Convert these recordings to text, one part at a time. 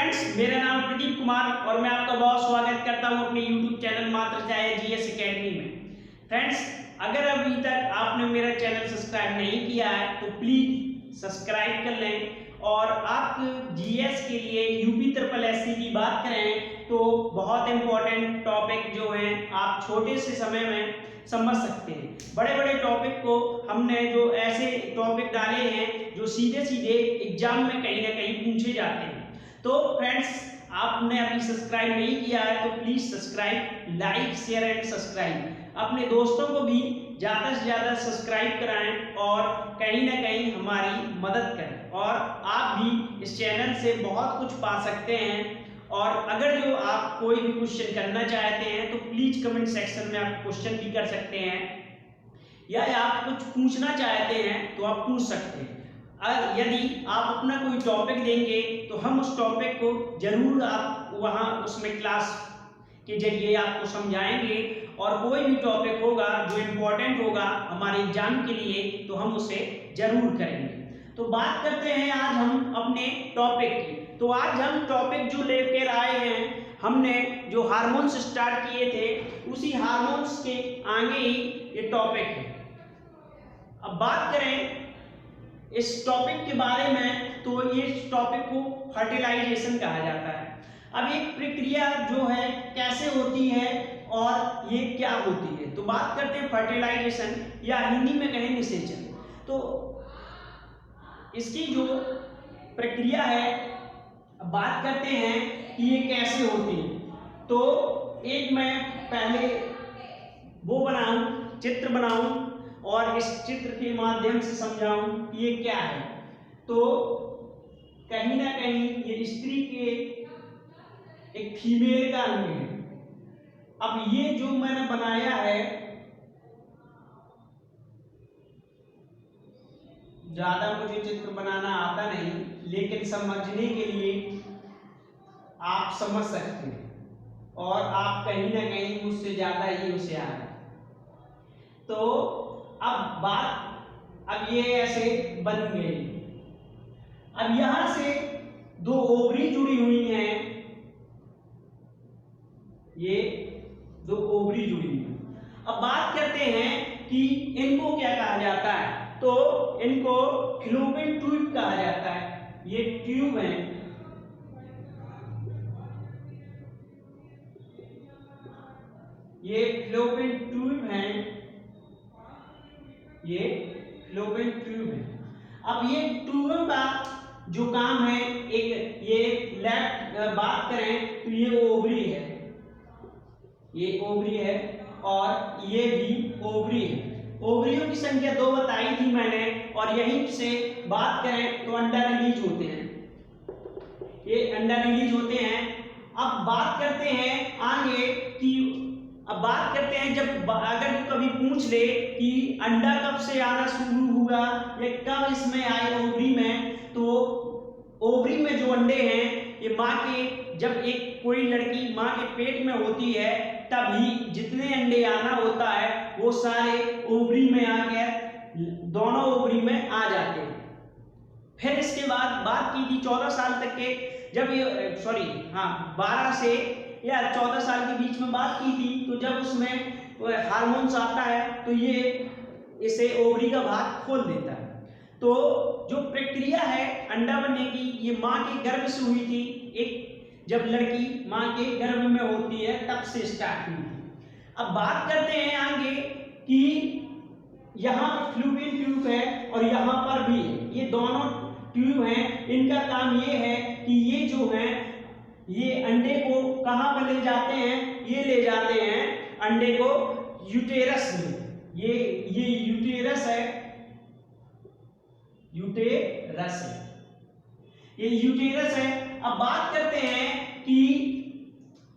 Friends, मेरा नाम प्रदीप कुमार और मैं आपका बहुत स्वागत करता हूं अपने YouTube चैनल मात्र चाहे जीएस एकेडमी में। फ्रेंड्स, अगर अभी तक आपने मेरा चैनल सब्सक्राइब नहीं किया है तो प्लीज सब्सक्राइब कर लें। और आप जीएस के लिए यूपी ट्रिपल एससी की बात करें तो बहुत इंपॉर्टेंट टॉपिक जो हैं आप छोटे से समय में समझ सकते हैं। बड़े बड़े टॉपिक को हमने जो ऐसे टॉपिक डाले हैं जो सीधे सीधे एग्जाम में कहीं ना कहीं पूछे जाते हैं। तो फ्रेंड्स, आपने अभी सब्सक्राइब नहीं किया है तो please subscribe, like, share and subscribe. अपने दोस्तों को भी ज़्यादा से ज़्यादा सब्सक्राइब कराएं और कहीं ना कहीं हमारी मदद करें। और आप भी इस चैनल से बहुत कुछ पा सकते हैं। और अगर जो आप कोई भी क्वेश्चन करना चाहते हैं तो प्लीज कमेंट सेक्शन में आप क्वेश्चन भी कर सकते हैं, या आप कुछ पूछना चाहते हैं तो आप पूछ सकते हैं। यदि आप अपना कोई टॉपिक देंगे तो हम उस टॉपिक को जरूर आप वहाँ उसमें क्लास के जरिए आपको समझाएंगे। और कोई भी टॉपिक होगा जो इम्पोर्टेंट होगा हमारे एग्जाम के लिए तो हम उसे जरूर करेंगे। तो बात करते हैं आज हम अपने टॉपिक की। तो आज हम टॉपिक जो लेकर आए हैं, हमने जो हार्मोन्स स्टार्ट किए थे उसी हार्मोन्स के आगे ही ये टॉपिक है। अब बात करें इस टॉपिक के बारे में तो ये टॉपिक को फर्टिलाइजेशन कहा जाता है। अब एक प्रक्रिया जो है कैसे होती है और ये क्या होती है, तो बात करते हैं फर्टिलाइजेशन या हिंदी में कहें निषेचन। तो इसकी जो प्रक्रिया है बात करते हैं कि ये कैसे होती है। तो एक मैं पहले वो बनाऊं, चित्र बनाऊं और इस चित्र के माध्यम से समझाऊं कि ये क्या है। तो कहीं ना कहीं ये स्त्री के एक फीमेल का अंग है। अब ये जो मैंने बनाया है, ज्यादा मुझे चित्र बनाना आता नहीं, लेकिन समझने के लिए आप समझ सकते हैं और आप कहीं ना कहीं मुझसे ज्यादा ही होशियार हैं। तो अब ये ऐसे बन गई। अब यहां से दो ओवरी जुड़ी हुई हैं, ये दो ओवरी जुड़ी हुई हैं। अब बात करते हैं कि इनको क्या कहा जाता है, तो इनको फैलोपियन ट्यूब कहा जाता है। ये ट्यूब है, ये फैलोपियन ट्यूब है, ये फैलोपियन ट्यूब है। अब ये ट्यूब का जो काम है, एक ये लेफ्ट बात करें तो ये ओवरी है, ये ओवरी है और ये भी ओवरी है। ओवरियों की संख्या 2 बताई थी मैंने। और यहीं से बात करें तो अंडा रिलीज होते हैं, ये अंडा रिलीज होते हैं। अब बात करते हैं आगे कि अब बात करते हैं जब अगर कभी पूछ ले कि अंडा कब से आना शुरू हुआ या कब इसमें आए ओवरी में, तो ओवरी में जो अंडे हैं ये माँ के, जब एक कोई लड़की माँ के पेट में होती है तभी जितने अंडे आना होता है वो सारे ओवरी में आकर दोनों ओवरी में आ जाते हैं। फिर इसके बाद बात की थी 14 साल तक के, जब ये 12 से या 14 साल के बीच में बात की थी, तो जब उसमें हार्मोन्स आता है तो ये इसे ओवरी का भाग खोल देता है। तो जो प्रक्रिया है अंडा बनने की, ये माँ के गर्भ से हुई थी। एक जब लड़की माँ के गर्भ में होती है तब से स्टार्ट हुई थी। अब बात करते हैं आगे कि यहाँ पर फैलोपियन ट्यूब है और यहाँ पर भी है, ये दोनों ट्यूब हैं। इनका काम ये है कि ये जो है ये अंडे को कहाँ पर ले जाते हैं, ये ले जाते हैं अंडे को यूटेरस में। ये यूटेरस है, यूटेरस है, ये यूटेरस है। अब बात करते हैं कि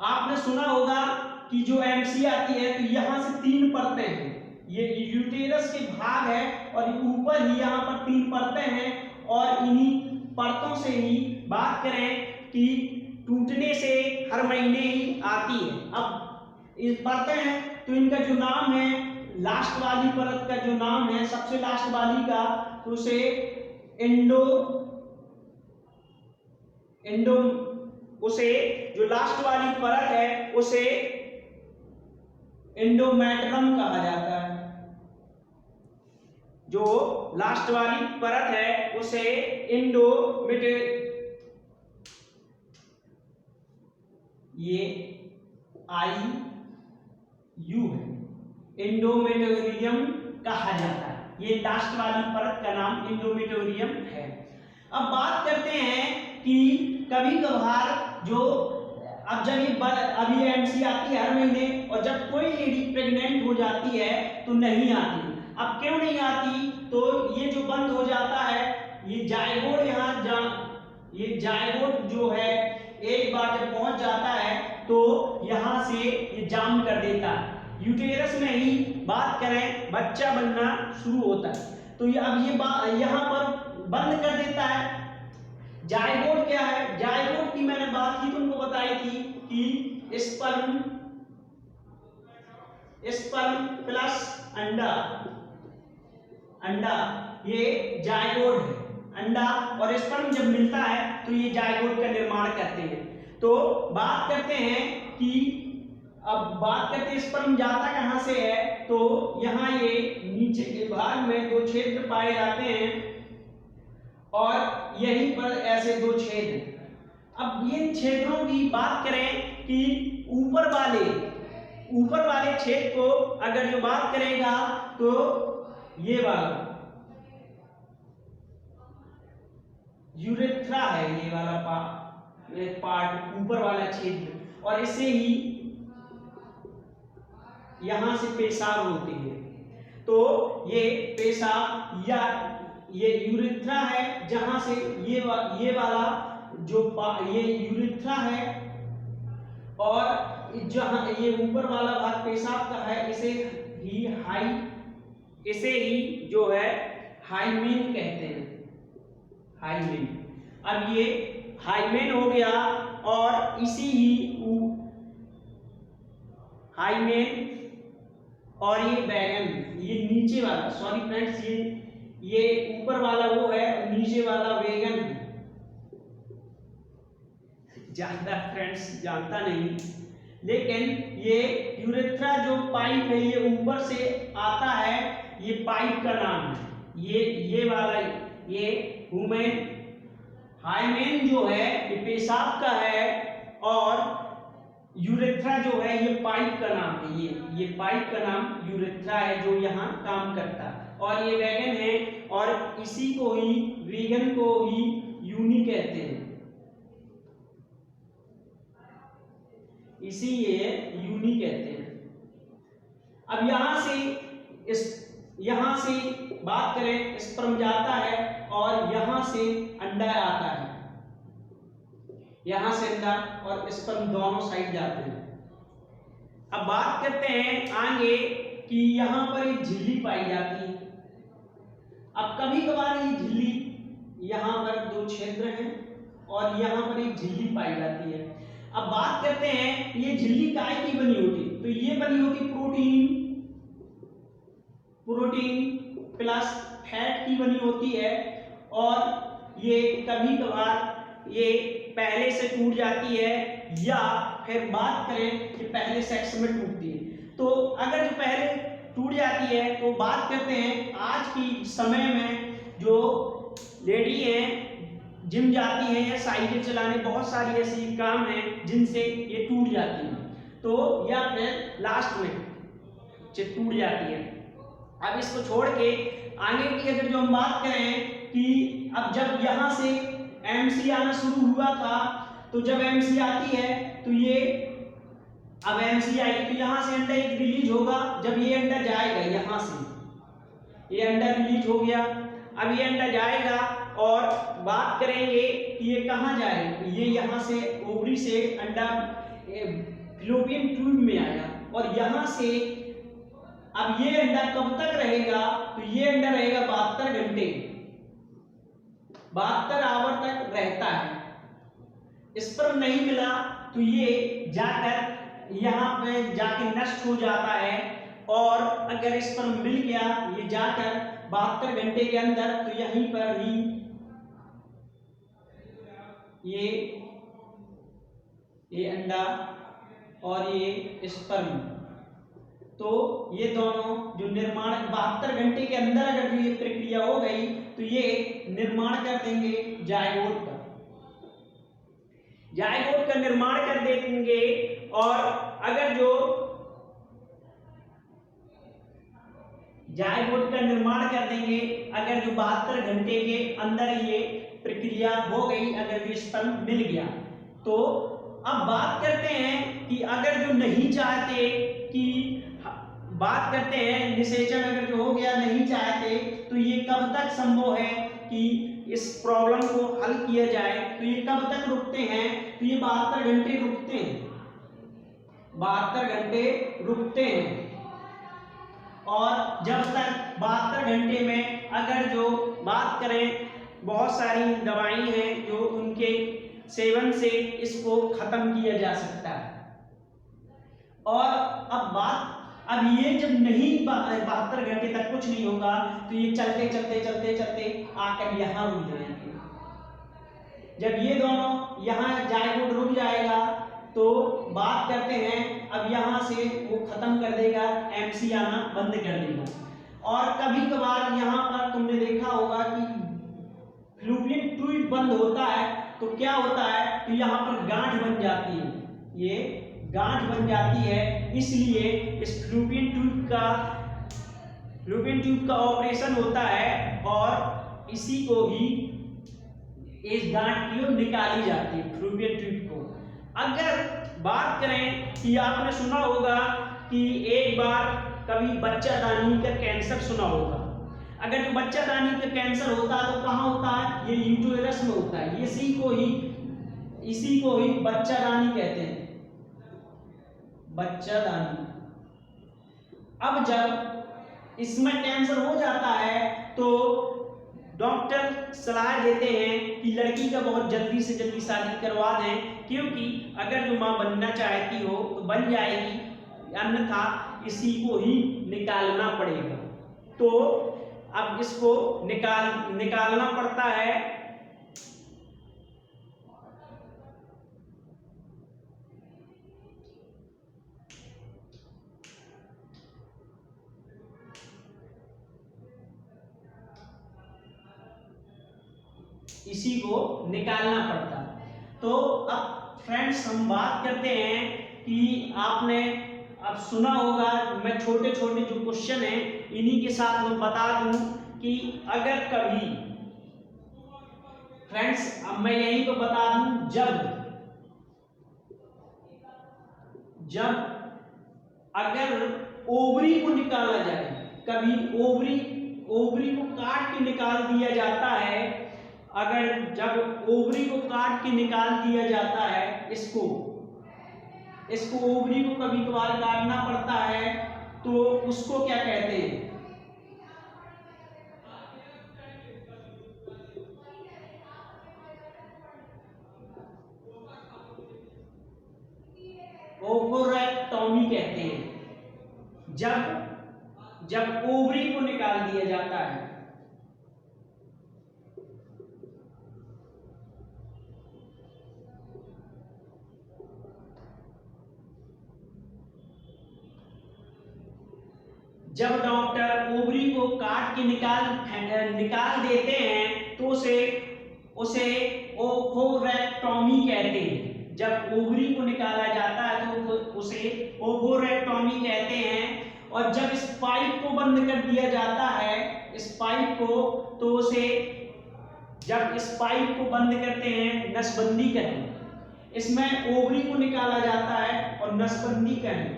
आपने सुना होगा कि जो एमसी आती है तो यहाँ से 3 परतें हैं, ये यूटेरस के भाग है और ऊपर ही यहाँ पर 3 परतें हैं। और इन्हीं परतों से ही बात करें कि टूटने से हर महीने ही आती है। अब इस परतें हैं तो इनका जो नाम है, लास्ट वाली परत का जो नाम है, सबसे लास्ट वाली का, तो उसे उसे जो लास्ट वाली परत है उसे एंडोमेट्रियम कहा जाता है। जो लास्ट वाली परत है उसे ये IU है, एंडोमेट्रियम कहा जाता है। ये लास्ट वाली परत का नाम एंडोमेट्रियम है। अब बात करते हैं कि कभी कभार जो अब जब ये अभी एमसी आती है हर महीने, और जब कोई लेडी प्रेग्नेंट हो जाती है तो नहीं आती। अब क्यों नहीं आती? तो ये जो बंद हो जाता है, ये जायगोट ये जायगोट जो है एक बार जब पहुंच जाता है तो यहां से ये जाम कर देता है। यूटेरस में ही बात करें बच्चा बनना शुरू होता है, तो ये अब ये यहां पर बंद कर देता है। जायगोट क्या है? जायगोट की मैंने बात की तुमको बताई थी कि स्पर्म प्लस अंडा, ये जायगोट है। अंडा और स्पर्म जब मिलता है तो ये जायगोट का निर्माण करते हैं। तो बात करते हैं कि अब बात करते हैं स्पर्म जाता कहां से है, तो यहां ये नीचे के भाग में दो क्षेत्र पाए जाते हैं और यहीं पर ऐसे दो छेद हैं। अब ये क्षेत्रों की बात करें कि ऊपर वाले छेद को अगर जो बात करेगा तो ये वाला यूरेथ्रा है, ये वाला पार्ट ऊपर वाला क्षेत्र, और इससे ही यहां से पेशाब होती है। तो ये पेशाब या ये यूरेथ्रा है, जहां से ये वाला जो ये यूरेथ्रा है, और जहां ये ऊपर वाला भाग पेशाब का है, इसे ही जो है हाइमेन कहते हैं। हाइमेन, अब ये हाइमेन हो गया, और इसी ही हाइमेन और ये वैगन, ये नीचे वाला, सॉरी फ्रेंड्स, ये ऊपर वाला वो है, नीचे वाला वेगन है। ज्यादा फ्रेंड्स जानता नहीं, लेकिन ये यूरेथ्रा जो पाइप है ये ऊपर से आता है, ये पाइप का नाम है। ये वाला ये हुमेन हाइमेन जो है ये पेशाब का है, और यूरेथ्रा जो है ये पाइप का नाम है। ये पाइप का नाम यूरेथ्रा है जो यहाँ काम करता है, और ये वैगन है, और इसी को ही वेगन को ही यूनी कहते हैं। इसी ये यूनी कहते हैं। अब यहां से बात करें, स्पर्म जाता है और यहां से अंडा आता है। यहां से अंडा और स्पर्म दोनों साइड जाते हैं। अब बात करते हैं आगे कि यहां पर एक झिल्ली पाई जाती है। अब कभी कभार ये झिल्ली, यहां पर दो छिद्र हैं और यहां पर एक झिल्ली पाई जाती है। अब बात करते हैं ये झिल्ली काय की बनी होती, तो ये बनी होती प्रोटीन प्लस फैट की बनी होती है, और ये कभी कभार ये पहले से टूट जाती है, या फिर बात करें कि पहले सेक्स में टूटती है। तो अगर जो पहले टूट जाती है तो बात करते हैं आज की समय में जो लेडी है जिम जाती है या साइकिल चलाने, बहुत सारी ऐसी काम है जिनसे ये टूट जाती है, तो या फिर लास्ट में टूट जाती है। अब इसको छोड़ के आगे की अगर जो हम बात करें कि अब जब यहाँ से एमसी आना शुरू हुआ था, तो जब एमसी आती है तो ये अब एमसी आई तो यहाँ से अंडा एक रिलीज होगा। जब ये अंडा जाएगा, यहाँ से ये अंडा रिलीज हो गया, अब ये अंडा जाएगा, और बात करेंगे कि ये कहाँ जाएगा, ये यहाँ से ओवरी से अंडा फिलोपियन ट्यूब में आया, और यहाँ से अब ये अंडा कब तक रहेगा, तो ये अंडा रहेगा 72 घंटे, 72 आवर तक रहता है। स्पर्म नहीं मिला तो ये जाकर यहाँ पे जाके नष्ट हो जाता है, और अगर स्पर्म मिल गया ये जाकर 72 घंटे के अंदर तो यहीं पर ही ये ये अंडा और ये स्पर्म। तो ये दोनों जो निर्माण 72 घंटे के अंदर अगर जो ये प्रक्रिया हो गई तो ये निर्माण कर देंगे जायगोट का। जायगोट का निर्माण कर देंगे। और अगर जो जायगोट का निर्माण कर देंगे, अगर जो 72 घंटे के अंदर ये प्रक्रिया हो गई, अगर जो स्पर्म मिल गया, तो अब बात करते हैं कि अगर जो नहीं चाहते कि बात करते हैं निषेचन अगर जो हो गया नहीं चाहते, तो ये कब तक संभव है कि इस प्रॉब्लम को हल किया जाए? तो ये कब तक रुकते हैं? तो ये 72 घंटे रुकते हैं, 72 घंटे रुकते हैं। और जब तक 72 घंटे में अगर जो बात करें, बहुत सारी दवाई हैं जो उनके सेवन से इसको खत्म किया जा सकता है। और अब ये जब नहीं 72 घंटे तक कुछ नहीं होगा, तो ये चलते चलते चलते चलते आकर यहाँ रुक जाएंगे। जब ये दोनों यहाँ जायगोट रुक जाएगा, तो बात करते हैं अब यहाँ से वो खत्म कर देगा, एमसी आना बंद कर देगा। और कभी कभार यहाँ पर तुमने देखा होगा कि फ्लूपियन ट्यूब बंद होता है, तो क्या होता है, तो यहाँ पर गांठ बन जाती है, ये गांठ बन जाती है। इसलिए इस फ्लूपियन ट्यूब का ऑपरेशन होता है और इसी को ही इस गांठ की निकाली जाती है, फ्लूपियन ट्यूब को। अगर बात करें कि आपने सुना होगा कि एक बार कभी बच्चादानी का कैंसर सुना होगा। अगर जो बच्चादानी का कैंसर होता है तो कहाँ होता है? ये यूटेरस में होता है। इसी को ही बच्चादानी कहते हैं, बच्चादानी। अब जब इसमें कैंसर हो जाता है तो डॉक्टर सलाह देते हैं कि लड़की का बहुत जल्दी से जल्दी शादी करवा दें, क्योंकि अगर जो मां बनना चाहती हो तो बन जाएगी, अन्यथा इसी को ही निकालना पड़ेगा। तो अब इसको निकालना पड़ता है। इसी को निकालना पड़ता है। तो अब फ्रेंड्स हम बात करते हैं कि आपने अब सुना होगा, मैं छोटे छोटे जो क्वेश्चन हैं इन्हीं के साथ मैं बता दूं कि अगर कभी फ्रेंड्स, अब मैं यहीं को बता दूं, जब अगर ओवरी को निकाला जाए, कभी ओवरी को काट के निकाल दिया जाता है, अगर जब ओवरी को काट के निकाल दिया जाता है, इसको ओवरी को कभी कभार काटना पड़ता है, तो उसको क्या कहते हैं? ओवरेक्टॉमी कहते हैं। जब ओवरी को निकाल दिया जाता है। जब डॉक्टर ओवरी को काट के निकाल देते हैं तो उसे ओवरेक्टॉमी कहते हैं। जब ओवरी को निकाला जाता है तो उसे ओवरेक्टॉमी कहते हैं। और जब इस पाइप को बंद कर दिया जाता है, इस पाइप को, तो उसे, जब इस पाइप को बंद करते हैं, नसबंदी कहते हैं। इसमें ओवरी को निकाला जाता है और नसबंदी कहते हैं,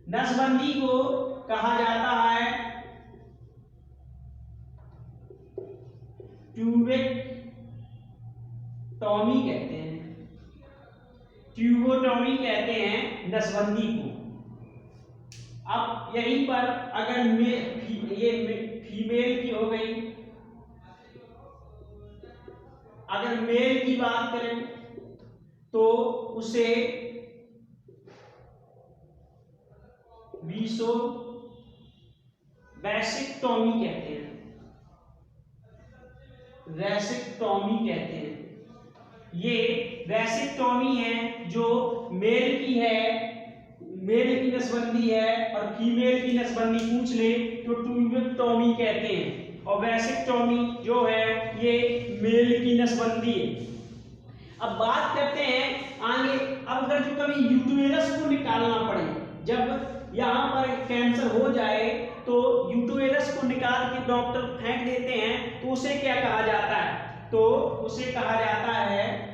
नसबंदी को कहा जाता है ट्यूबेक्टॉमी कहते हैं, ट्यूबोटॉमी कहते हैं नसबंदी को। अब यहीं पर अगर ये फीमेल की हो गई, अगर मेल की बात करें तो उसे वेसेक्टॉमी कहते हैं, रेसिक्टोमी कहते हैं। ये रेसिक्टोमी है जो मेल की है, मेल की नसबंदी है, और फीमेल की नसबंदी पूछ ले तो ट्यूबेक्टोमी कहते हैं। और वेसिक्टोमी जो है ये मेल की नसबंदी है। अब बात करते हैं आगे, अब अगर जो कभी यूटेरस को निकालना पड़े, जब यहाँ पर कैंसर हो जाए तो यूटेरस को निकाल के डॉक्टर फेंक देते हैं, तो उसे क्या कहा जाता है? तो उसे कहा जाता है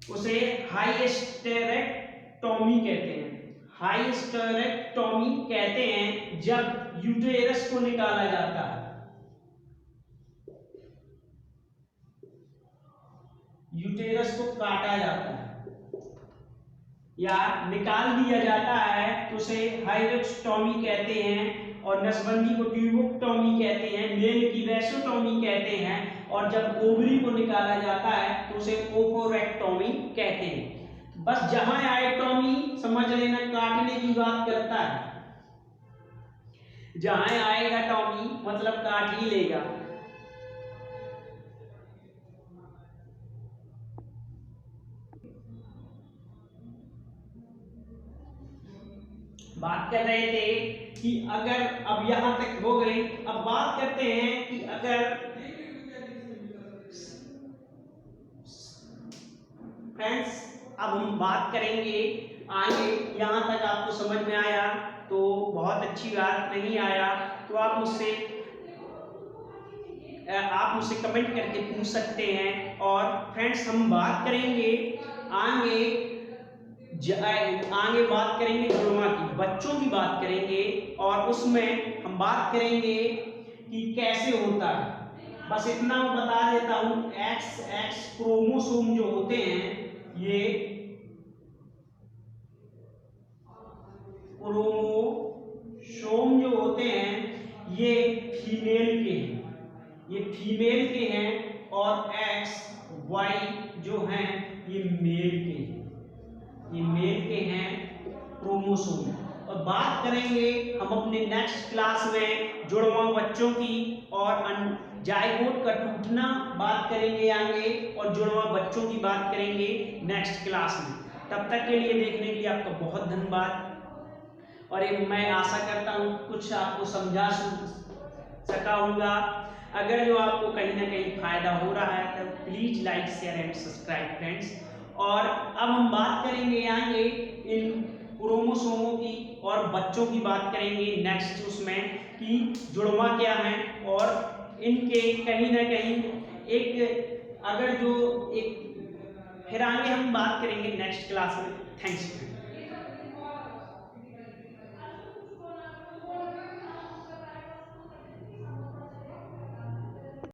उसे हाइस्टेरेक्टोमी कहते हैं। हाइस्टेरेक्टोमी कहते हैं जब यूटेरस को निकाला जाता है, यूटेरस को काटा जाता है या निकाल दिया जाता है तो उसे हाइस्टेरेक्टोमी कहते हैं। और नसबंदी को ट्यूबेक्टोमी कहते हैं, मेल की वेसिक्टोमी कहते हैं, और जब ओवरी को निकाला जाता है तो उसे ओफोरेक्टोमी कहते हैं। बस जहां आएक्टोमी समझ लेना काटने की बात करता है, जहां आएगा टॉमी मतलब काट ही लेगा। बात कर रहे थे कि अगर, अब यहां तक हो गई, अब बात करते हैं कि अगर फ्रेंड्स, अब हम बात करेंगे आगे, यहां तक आपको समझ में आया तो बहुत अच्छी बात, नहीं आया तो आप मुझसे कमेंट करके पूछ सकते हैं। और फ्रेंड्स हम बात करेंगे आगे बात करेंगे जुड़वा की, बच्चों की बात करेंगे, और उसमें हम बात करेंगे कि कैसे होता है। बस इतना बता देता हूं, XX क्रोमोसोम जो होते हैं, ये क्रोमोसोम जो होते हैं ये फीमेल के हैं, और XY जो हैं ये मेल के हैं क्रोमोसोम। और बात करेंगे हम अपने नेक्स्ट क्लास में जुड़वा बच्चों की और जाइगोट का टूटना बात करेंगे आगे, और जुड़वा बच्चों की बात करेंगे नेक्स्ट क्लास में। तब तक के लिए देखने के लिए आपका बहुत धन्यवाद, और मैं आशा करता हूँ कुछ आपको समझा सका होगा। अगर जो आपको कहीं ना कहीं फायदा हो रहा है तो please like, share and subscribe friends. और अब हम बात करेंगे आगे इन क्रोमोसोमों की और बच्चों की बात करेंगे नेक्स्ट उसमें कि जुड़वा क्या है, और इनके कहीं ना कहीं एक, अगर जो एक, फिर आगे हम बात करेंगे नेक्स्ट क्लास में। थैंक्स।